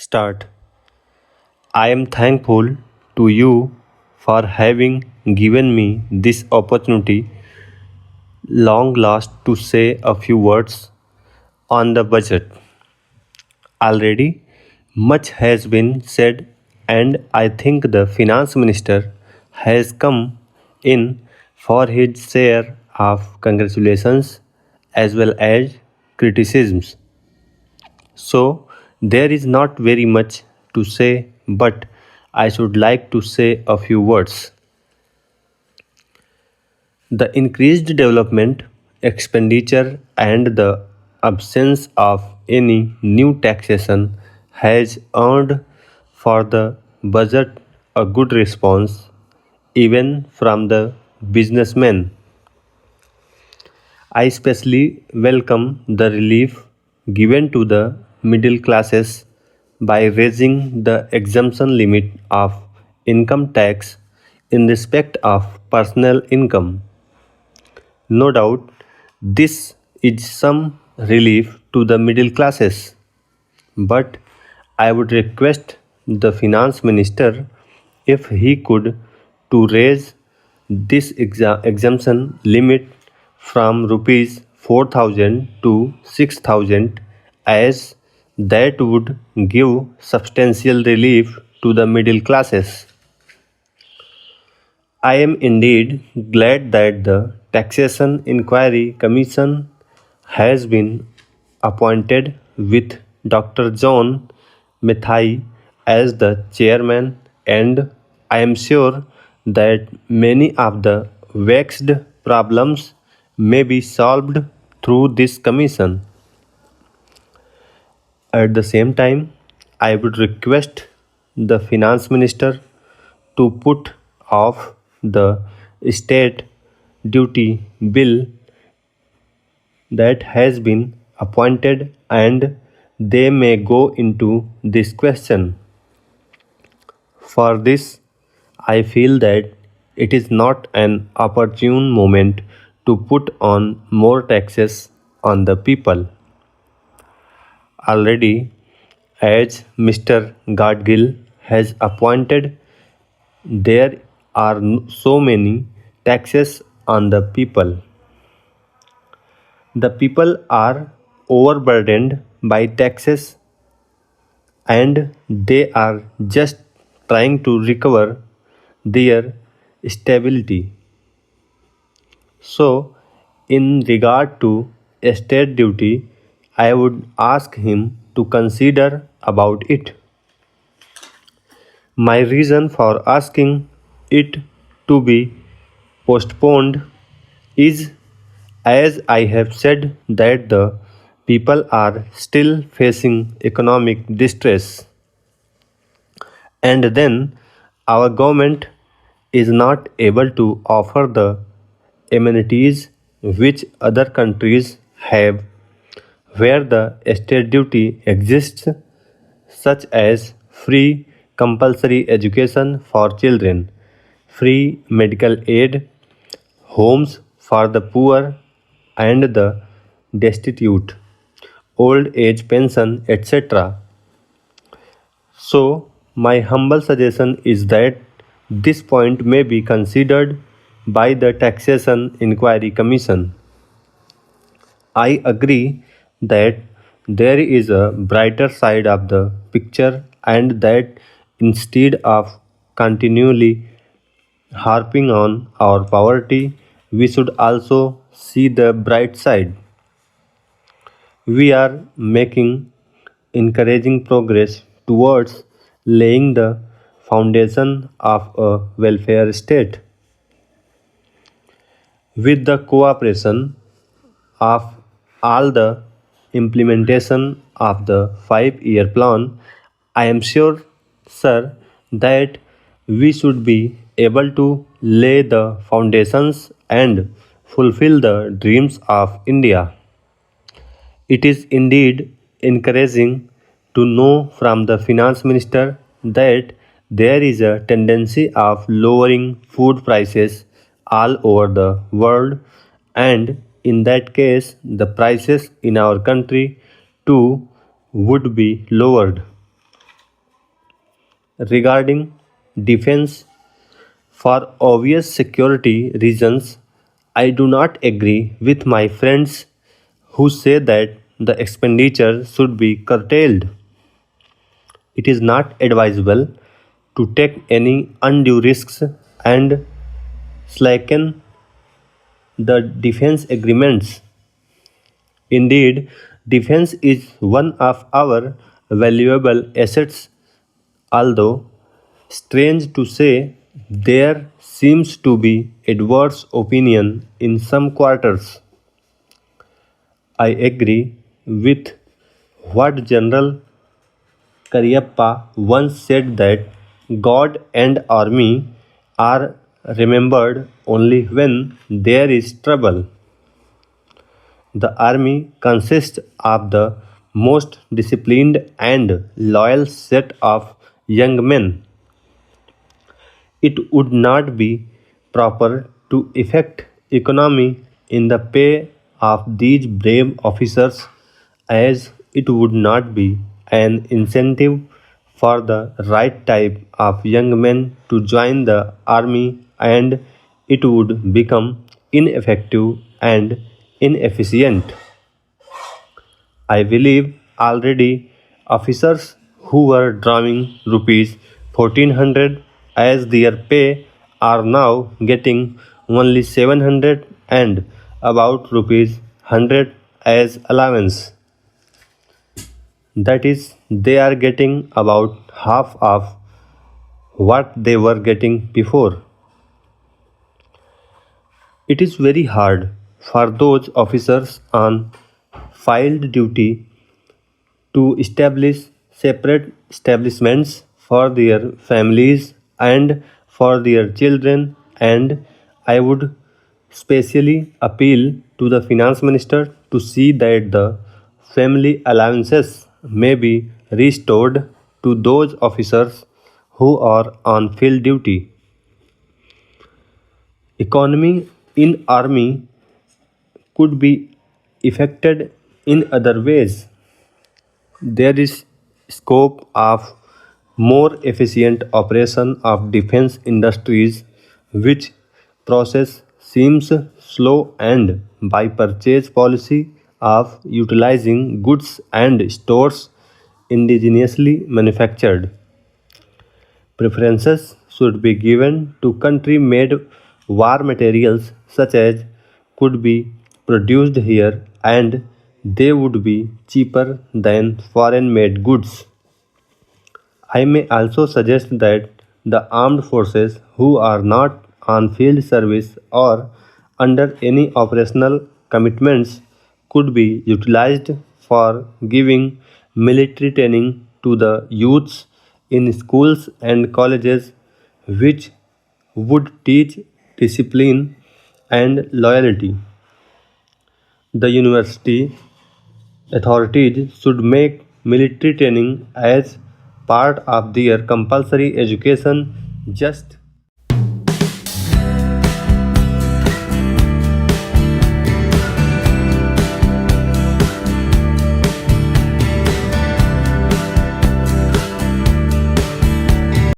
Start. I am thankful to you for having given me this opportunity long last to say a few words on the budget. Already much has been said and I think the finance minister has come in for his share of congratulations as well as criticisms. So there is not very much to say, but I should like to say a few words. The increased development expenditure and the absence of any new taxation has earned for the budget a good response even from the businessmen. I especially welcome the relief given to the middle classes by raising the exemption limit of income tax in respect of personal income. No doubt, this is some relief to the middle classes, but I would request the finance minister if he could to raise this exemption limit from rupees 4000 to 6000 as that would give substantial relief to the middle classes. I am indeed glad that the Taxation Inquiry Commission has been appointed with Dr. John Mathai as the chairman, and I am sure that many of the vexed problems may be solved through this commission. At the same time, I would request the finance minister to put off the state duty bill that has been appointed and they may go into this question. For this, I feel that it is not an opportune moment to put on more taxes on the people. Already, as Mr. Gadgil has appointed, there are so many taxes on the people. The people are overburdened by taxes and they are just trying to recover their stability. So, in regard to estate duty, I would ask him to consider about it. My reason for asking it to be postponed is as I have said that the people are still facing economic distress and then our government is not able to offer the amenities which other countries have where the estate duty exists such as free compulsory education for children, free medical aid, homes for the poor and the destitute, old age pension, etc. So, my humble suggestion is that this point may be considered by the Taxation Inquiry Commission. I agree that there is a brighter side of the picture and that instead of continually harping on our poverty, we should also see the bright side. We are making encouraging progress towards laying the foundation of a welfare state. With the cooperation of all the implementation of the 5-year plan, I am sure, sir, that we should be able to lay the foundations and fulfill the dreams of India. It is indeed encouraging to know from the finance minister that there is a tendency of lowering food prices all over the world and in that case the prices in our country too would be lowered. regarding defense. For obvious security reasons, I do not agree with my friends who say that the expenditure should be curtailed. It is not advisable to take any undue risks and slacken the defense agreements. Indeed, defense is one of our valuable assets, although strange to say, there seems to be adverse opinion in some quarters. I agree with what General Cariappa once said that God and army are remembered only when there is trouble. The army consists of the most disciplined and loyal set of young men. It would not be proper to effect economy in the pay of these brave officers, as it would not be an incentive for the right type of young men to join the army, and it would become ineffective and inefficient. I believe already officers who were drawing rupees 1400 as their pay are now getting only 700 and about rupees 100 as allowance. That is, they are getting about half of what they were getting before. It is very hard for those officers on field duty to establish separate establishments for their families and for their children, and I would specially appeal to the finance minister to see that the family allowances may be restored to those officers who are on field duty. Economy in army could be effected in other ways. There is scope of more efficient operation of defense industries, which process seems slow, and by purchase policy of utilizing goods and stores indigenously manufactured. Preferences should be given to country made war materials such as could be produced here, and they would be cheaper than foreign made goods. I may also suggest that the armed forces who are not on field service or under any operational commitments could be utilized for giving military training to the youths in schools and colleges, which would teach discipline and loyalty. The university authorities should make military training as part of their compulsory education, just